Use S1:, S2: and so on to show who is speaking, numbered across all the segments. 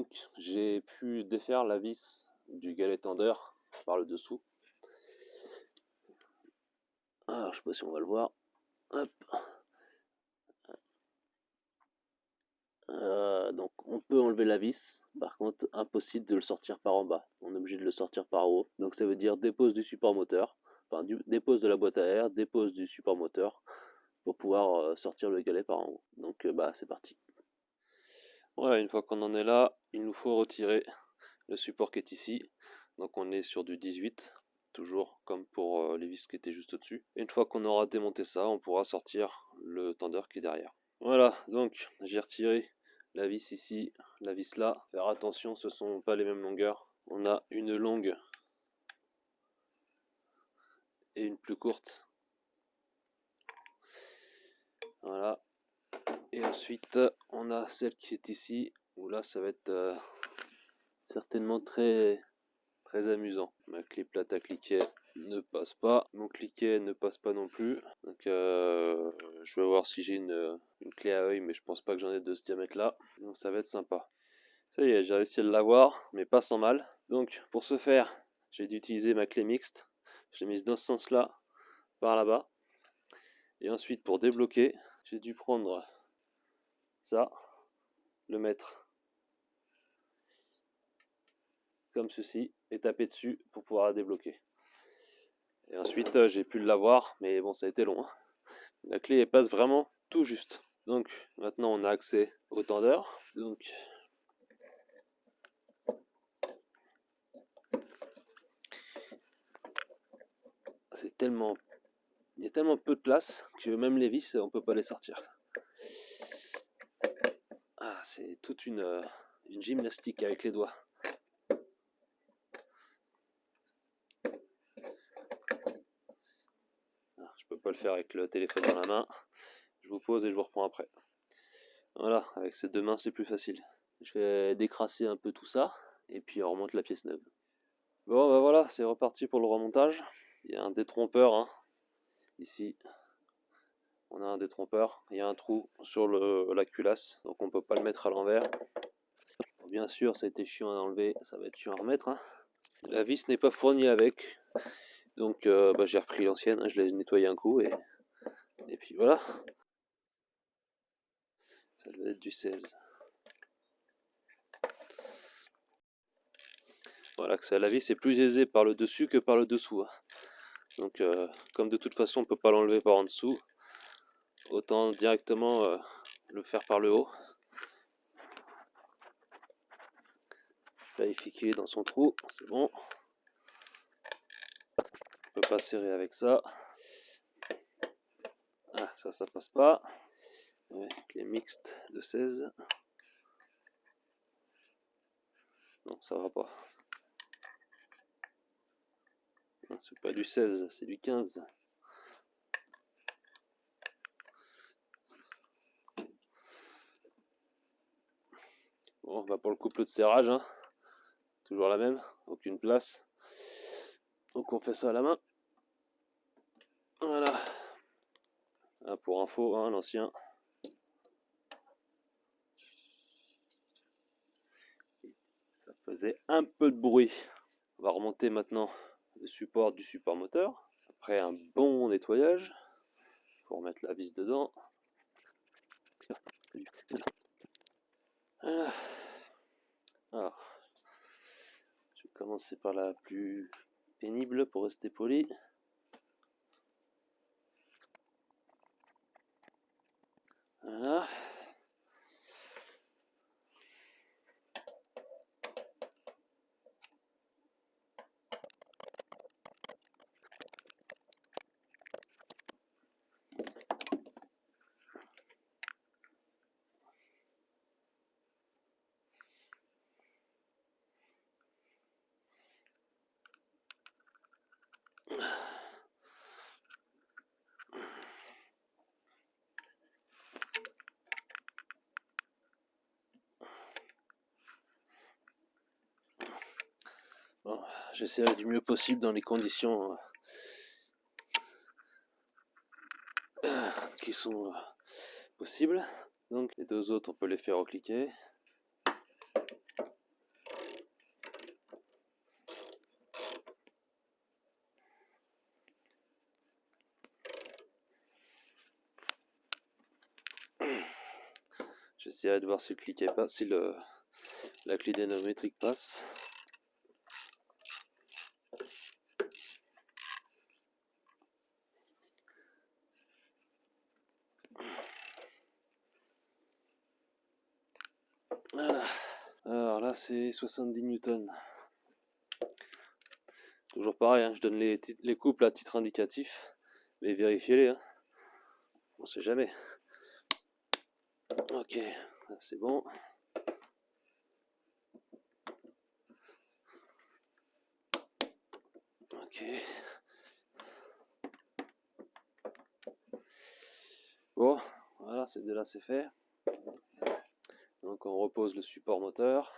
S1: Donc j'ai pu défaire la vis du galet tendeur par le dessous. Alors je sais pas si on va le voir. Hop. Donc on peut enlever la vis, par contre impossible de le sortir par en bas, on est obligé de le sortir par haut, donc ça veut dire dépose du support moteur, enfin dépose de la boîte à air, dépose du support moteur pour pouvoir sortir le galet par en haut. Donc bah c'est parti. Voilà, une fois qu'on en est là, il nous faut retirer le support qui est ici, donc on est sur du 18, toujours comme pour les vis qui étaient juste au-dessus. Et une fois qu'on aura démonté ça, on pourra sortir le tendeur qui est derrière. Voilà, donc j'ai retiré la vis ici, la vis là. Faire attention, ce ne sont pas les mêmes longueurs. On a une longue et une plus courte. Voilà. Et ensuite, on a celle qui est ici, où là, ça va être certainement très amusant. Ma clé plate à cliquet ne passe pas, mon cliquet ne passe pas non plus. Donc je vais voir si j'ai une clé à œil, mais je pense pas que j'en ai de ce diamètre là. Donc ça va être sympa. Ça y est, j'ai réussi à l'avoir, mais pas sans mal. Donc pour ce faire, j'ai dû utiliser ma clé mixte. Je l'ai mise dans ce sens-là, par là-bas. Et ensuite pour débloquer, j'ai dû prendre ça, le mettre comme ceci, et taper dessus pour pouvoir la débloquer. Et ensuite j'ai pu l'avoir, mais bon ça a été long. La clé elle passe vraiment tout juste. Donc maintenant on a accès au tendeur. Donc c'est tellement, il y a tellement peu de place que même les vis on peut pas les sortir. Ah, c'est toute une gymnastique avec les doigts. Ah, je peux pas le faire avec le téléphone dans la main. Je vous pose et je vous reprends après. Voilà, avec ces deux mains c'est plus facile. Je vais décrasser un peu tout ça et puis on remonte la pièce neuve. Bon bah voilà, c'est reparti pour le remontage. Il y a un détrompeur hein. Ici. On a un détrompeur, il y a un trou sur la culasse, donc on peut pas le mettre à l'envers. Bien sûr, ça a été chiant à enlever, ça va être chiant à remettre. Hein. La vis n'est pas fournie avec, donc bah, j'ai repris l'ancienne, hein, je l'ai nettoyé un coup et puis voilà. Ça doit être du 16. Voilà, que ça, la vis est plus aisée par le dessus que par le dessous. Hein. Donc comme de toute façon on peut pas l'enlever par en dessous, autant directement le faire par le haut. Vérifier qu'il est dans son trou, c'est bon. On peut pas serrer avec ça. Ah, ça passe pas. Ouais, clé mixte de 16. Non, ça va pas. C'est pas du 16, c'est du 15. Bon, on va pour le couple de serrage. Hein. Toujours la même, aucune place. Donc on fait ça à la main. Voilà. Ah, pour info, hein, l'ancien. Ça faisait un peu de bruit. On va remonter maintenant le support du support moteur. Après un bon nettoyage, il faut remettre la vis dedans. Voilà. Alors, je vais commencer par la plus pénible pour rester poli. Voilà. Bon, j'essaierai du mieux possible dans les conditions qui sont possibles. Donc les deux autres, on peut les faire au cliquet. J'essaierai de voir si le cliquet passe, si la clé dynamométrique passe. Voilà. Alors là c'est 70 newtons. Toujours pareil, hein, je donne les couples à titre indicatif, mais vérifiez-les, hein. On sait jamais. Ok, c'est bon. Ok. Bon, voilà, de là c'est fait. Donc on repose le support moteur.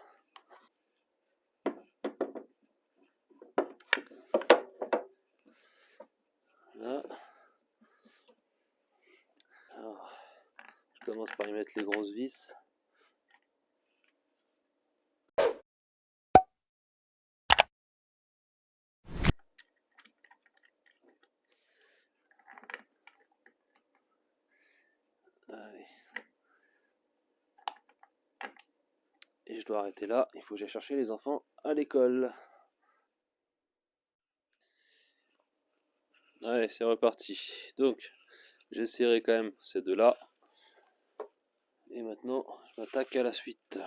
S1: Là. Alors, je commence par y mettre les grosses vis. Allez. Et je dois arrêter là, il faut que j'aille chercher les enfants à l'école. Allez, c'est reparti. Donc, j'essaierai quand même ces deux-là. Et maintenant, je m'attaque à la suite.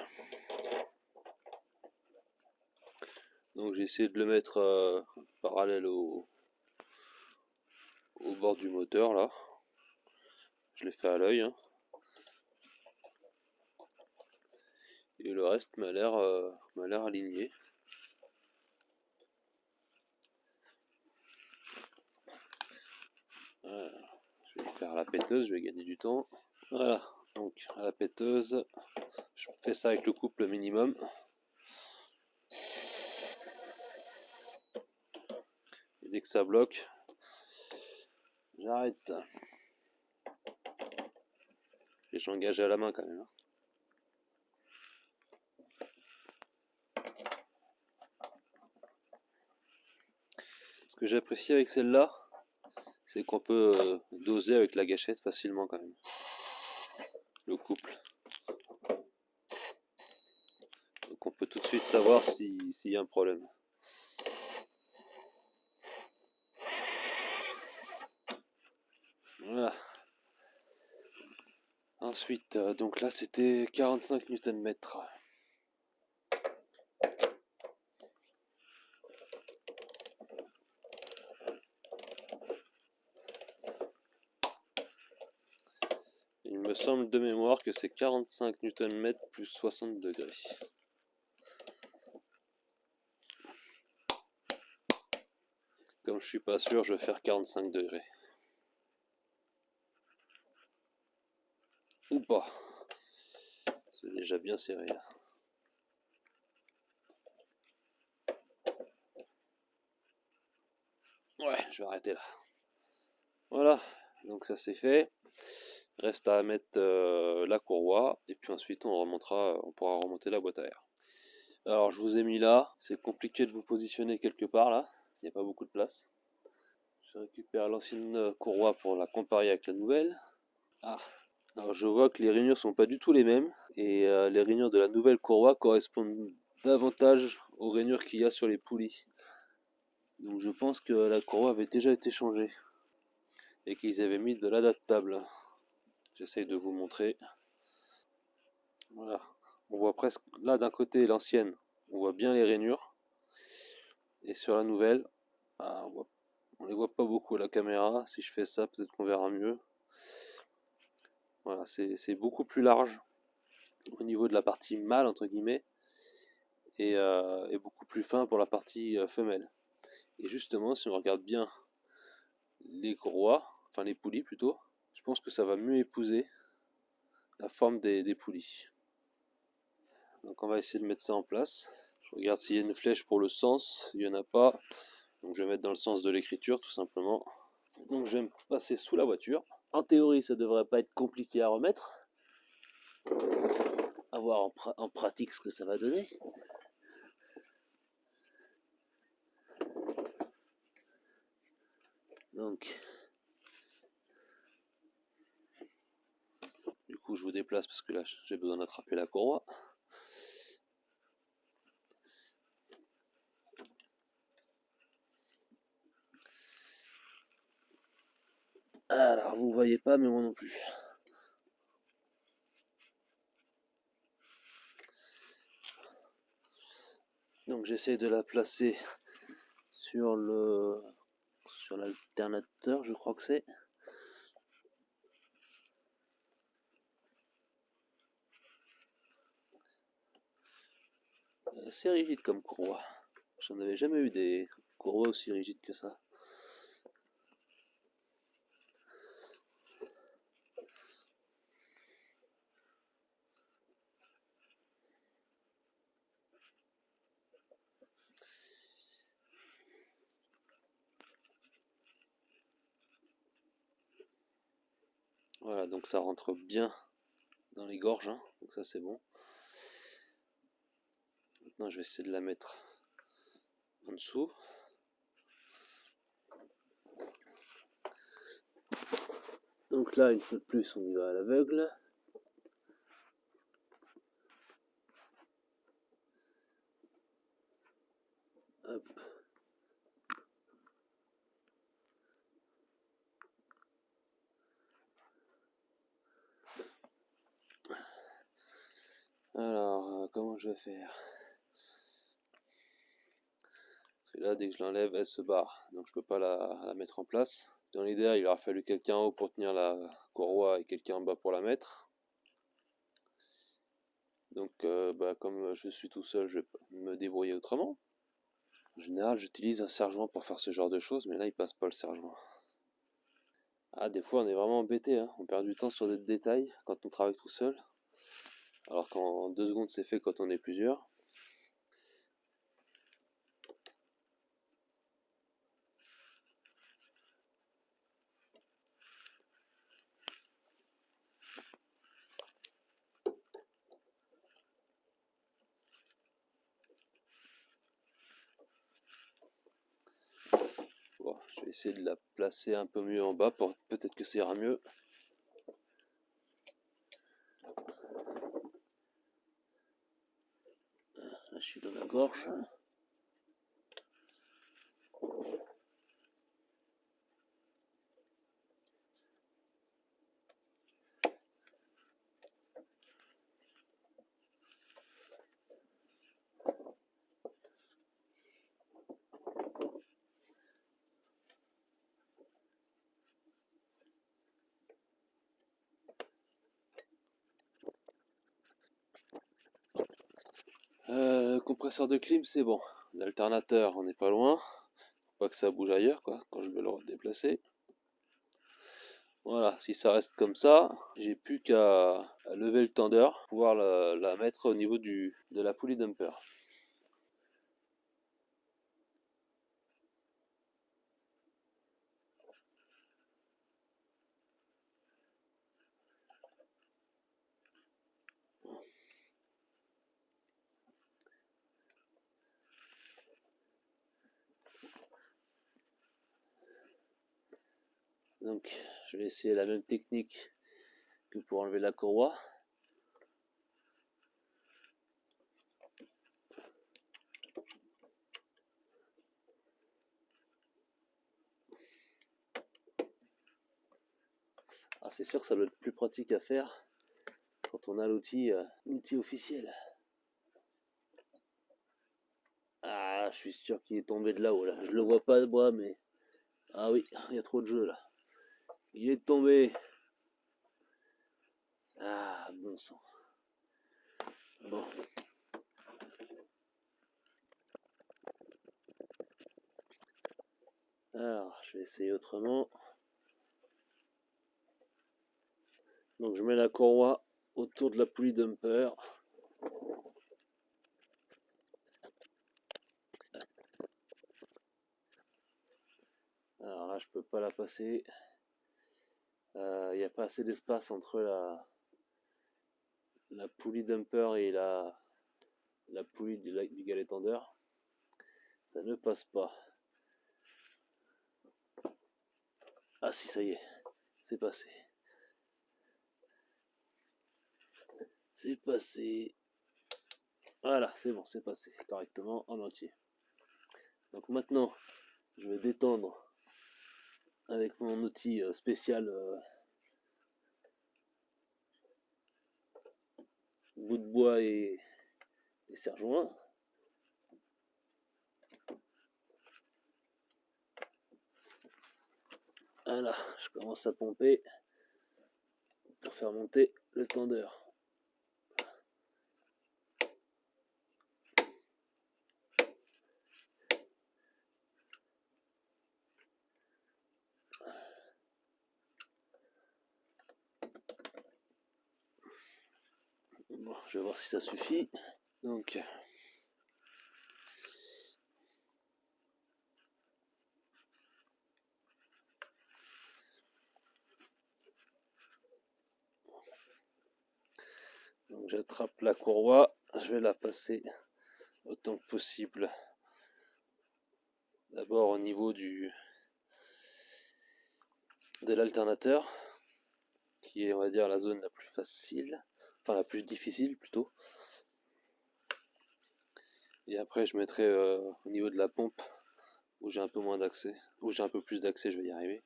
S1: Donc j'ai essayé de le mettre parallèle au bord du moteur là. Je l'ai fait à l'œil. Hein. Et le reste m'a l'air aligné. Voilà. Je vais faire à la péteuse, je vais gagner du temps. Voilà, donc à la péteuse, je fais ça avec le couple minimum. Et dès que ça bloque, j'arrête. Et j'engage à la main quand même. Hein. Ce que j'apprécie avec celle-là, c'est qu'on peut doser avec la gâchette facilement quand même. Le couple. Donc on peut tout de suite savoir s'il y a un problème. Voilà. Ensuite, donc là c'était 45 Nm. Il me semble de mémoire que c'est 45 Nm plus 60 degrés. Comme je suis pas sûr, je vais faire 45 degrés. Ou pas. C'est déjà bien serré. Ouais, je vais arrêter là. Voilà, donc ça c'est fait. Reste à mettre la courroie et puis ensuite on pourra remonter la boîte à air. Alors je vous ai mis là, c'est compliqué de vous positionner quelque part là, il n'y a pas beaucoup de place. Je récupère l'ancienne courroie pour la comparer avec la nouvelle. Ah, alors je vois que les rainures sont pas du tout les mêmes et les rainures de la nouvelle courroie correspondent davantage aux rainures qu'il y a sur les poulies. Donc je pense que la courroie avait déjà été changée et qu'ils avaient mis de l'adaptable. J'essaye de vous montrer. Voilà, on voit presque là d'un côté l'ancienne, on voit bien les rainures et sur la nouvelle, on les voit pas beaucoup à la caméra. Si je fais ça, peut-être qu'on verra mieux. Voilà, c'est beaucoup plus large au niveau de la partie mâle entre guillemets et beaucoup plus fin pour la partie femelle. Et justement, si on regarde bien les courroies, enfin les poulies plutôt, je pense que ça va mieux épouser la forme des poulies. Donc on va essayer de mettre ça en place. Je regarde s'il y a une flèche pour le sens, il n'y en a pas. Donc je vais mettre dans le sens de l'écriture tout simplement. Donc je vais me passer sous la voiture. En théorie ça devrait pas être compliqué à remettre. À voir en pratique ce que ça va donner. Donc coup je vous déplace parce que là j'ai besoin d'attraper la courroie. Alors vous voyez pas, mais moi non plus. Donc j'essaie de la placer sur l'alternateur, je crois que c'est. C'est rigide comme courroie. J'en avais jamais eu des courroies aussi rigides que ça. Voilà, donc ça rentre bien dans les gorges, hein, donc ça c'est bon. Maintenant je vais essayer de la mettre en dessous. Donc là, une fois de plus, on y va à l'aveugle. Hop. Alors, comment je vais faire? Parce que là, dès que je l'enlève, elle se barre. Donc je peux pas la mettre en place. Dans l'idéal, il aura fallu quelqu'un en haut pour tenir la courroie et quelqu'un en bas pour la mettre. Donc comme je suis tout seul, je vais me débrouiller autrement. En général, j'utilise un serre-joint pour faire ce genre de choses, mais là, il passe pas le serre-joint. Ah, des fois, on est vraiment embêté, hein. On perd du temps sur des détails quand on travaille tout seul. Alors qu'en 2 secondes, c'est fait quand on est plusieurs. Bon, je vais essayer de la placer un peu mieux en bas, pour peut-être que ça ira mieux. Là, je suis dans la gorge. Compresseur de clim, c'est bon. L'alternateur, on n'est pas loin. Faut pas que ça bouge ailleurs, quoi, quand je vais le déplacer. Voilà, si ça reste comme ça, j'ai plus qu'à lever le tendeur pour pouvoir la mettre au niveau de la poulie dumper. Donc, je vais essayer la même technique que pour enlever la courroie. Ah, c'est sûr que ça doit être plus pratique à faire quand on a l'outil officiel. Ah, je suis sûr qu'il est tombé de là-haut, là. Je le vois pas moi, mais... Ah oui, il y a trop de jeu, là. Il est tombé. Ah, bon sang. Bon. Alors, je vais essayer autrement. Donc, je mets la courroie autour de la poulie dumper. Alors là, je peux pas la passer. Il n'y a pas assez d'espace entre la poulie dumper et la poulie du galet tendeur. Ça ne passe pas. Ah si, ça y est, c'est passé. C'est passé. Voilà, c'est bon, c'est passé correctement en entier. Donc maintenant, je vais détendre avec mon outil spécial bout de bois et serre-joint. Voilà, je commence à pomper pour faire monter le tendeur. Bon, je vais voir si ça suffit. Donc, j'attrape la courroie, je vais la passer autant que possible. D'abord au niveau de l'alternateur, qui est, on va dire, la zone la plus facile, enfin la plus difficile plutôt. Et après je mettrai au niveau de la pompe, où j'ai un peu moins d'accès, où j'ai un peu plus d'accès, je vais y arriver.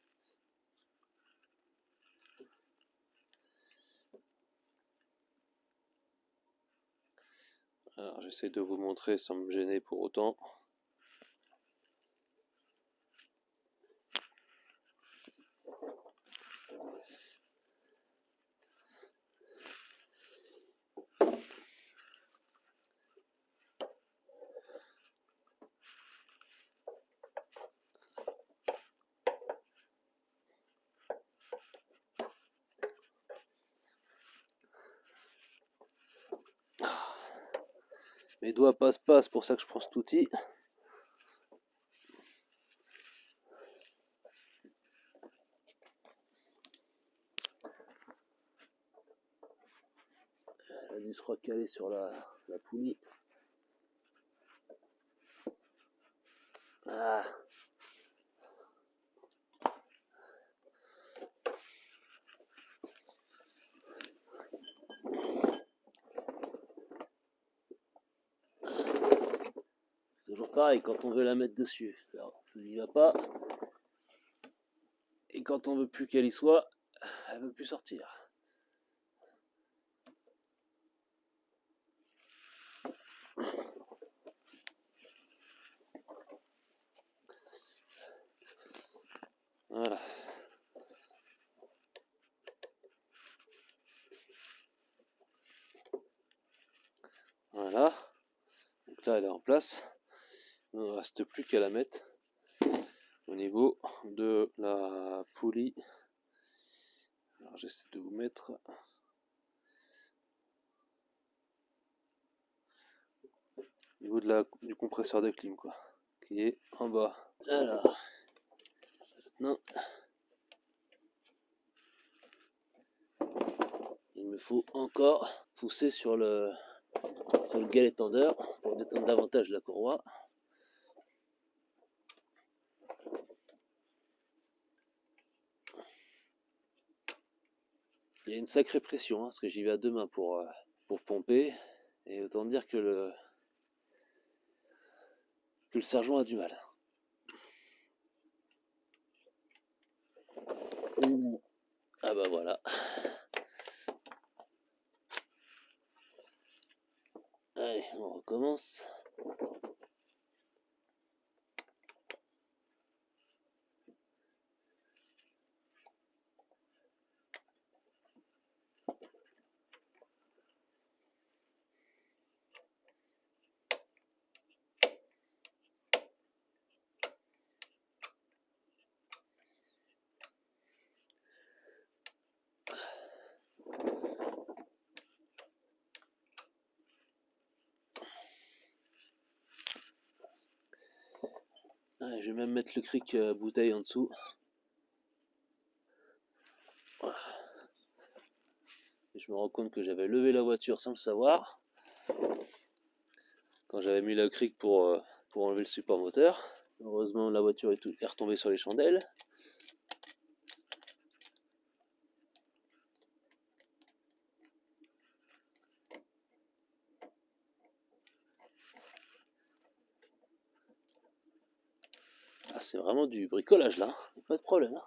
S1: Alors j'essaie de vous montrer sans me gêner pour autant. Mes doigts passent pas, c'est pour ça que je prends cet outil. Elle a dû se recaler sur la poulie. Ah. C'est toujours pareil quand on veut la mettre dessus. Alors, ça n'y va pas. Et quand on veut plus qu'elle y soit, elle veut plus sortir. Voilà. Voilà. Donc là, elle est en place. Il ne reste plus qu'à la mettre au niveau de la poulie. Alors j'essaie de vous mettre au niveau du compresseur de clim, quoi, qui est en bas. Alors, maintenant, il me faut encore pousser sur le galet tendeur pour détendre davantage la courroie. Il y a une sacrée pression, hein, parce que j'y vais à deux mains pour pomper, et autant dire que le sergent a du mal. Ouh. Ah bah voilà. Allez, on recommence. Allez, je vais même mettre le cric bouteille en dessous. Voilà. Et je me rends compte que j'avais levé la voiture sans le savoir. Quand j'avais mis le cric pour enlever le support moteur. Heureusement, la voiture est retombée sur les chandelles. c'est vraiment du bricolage là, pas de problème.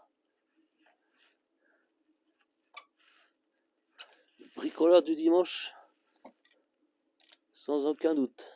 S1: Bricoleur du dimanche, sans aucun doute.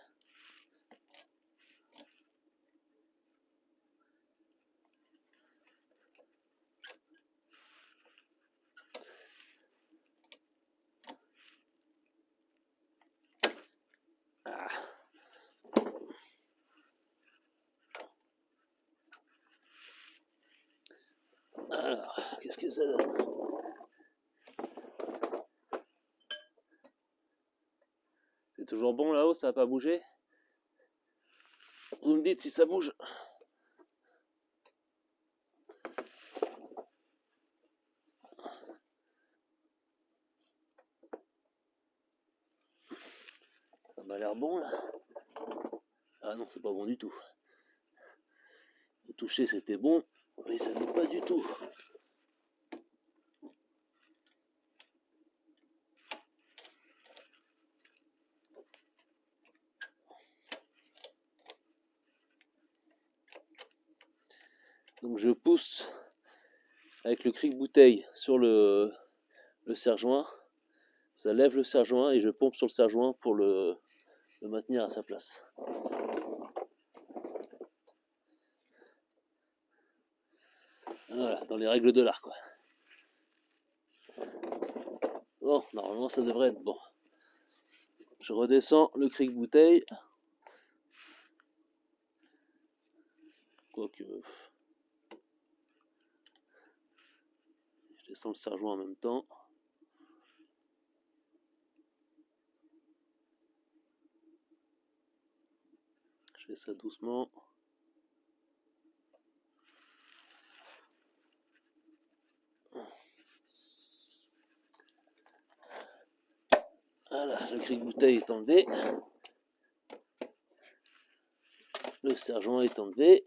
S1: Alors, qu'est-ce que ça donne? C'est toujours bon là-haut, ça n'a pas bougé? Vous me dites si ça bouge. Ça m'a l'air bon là. Ah non, c'est pas bon du tout. Le toucher c'était bon, mais ça n'est pas du tout. Donc je pousse avec le cric-bouteille sur le serre-joint. Ça lève le serre-joint et je pompe sur le serre-joint pour le maintenir à sa place. Voilà, dans les règles de l'art quoi. Bon, normalement ça devrait être bon. Je redescends le cric-bouteille. Quoique... Je descends le serre-joint en même temps. Je fais ça doucement. Voilà, le cric-bouteille est enlevé. Le serre-joint est enlevé.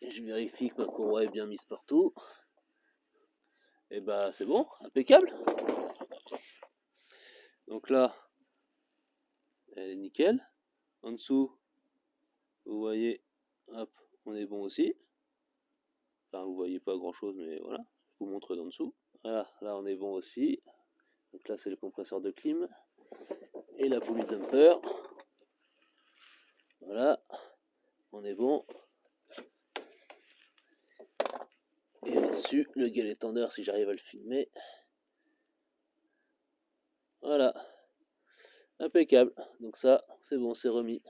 S1: Et je vérifie que ma courroie est bien mise partout. Et bah c'est bon, impeccable. Donc là, elle est nickel. En dessous, vous voyez, hop, on est bon aussi. Enfin, vous voyez pas grand chose, mais voilà, je vous montre d'en dessous. Voilà, là on est bon aussi. Donc là c'est le compresseur de clim. Et la poulie dumper. Voilà, on est bon. Et au-dessus, le galet tendeur si j'arrive à le filmer. Voilà, impeccable. Donc ça, c'est bon, c'est remis.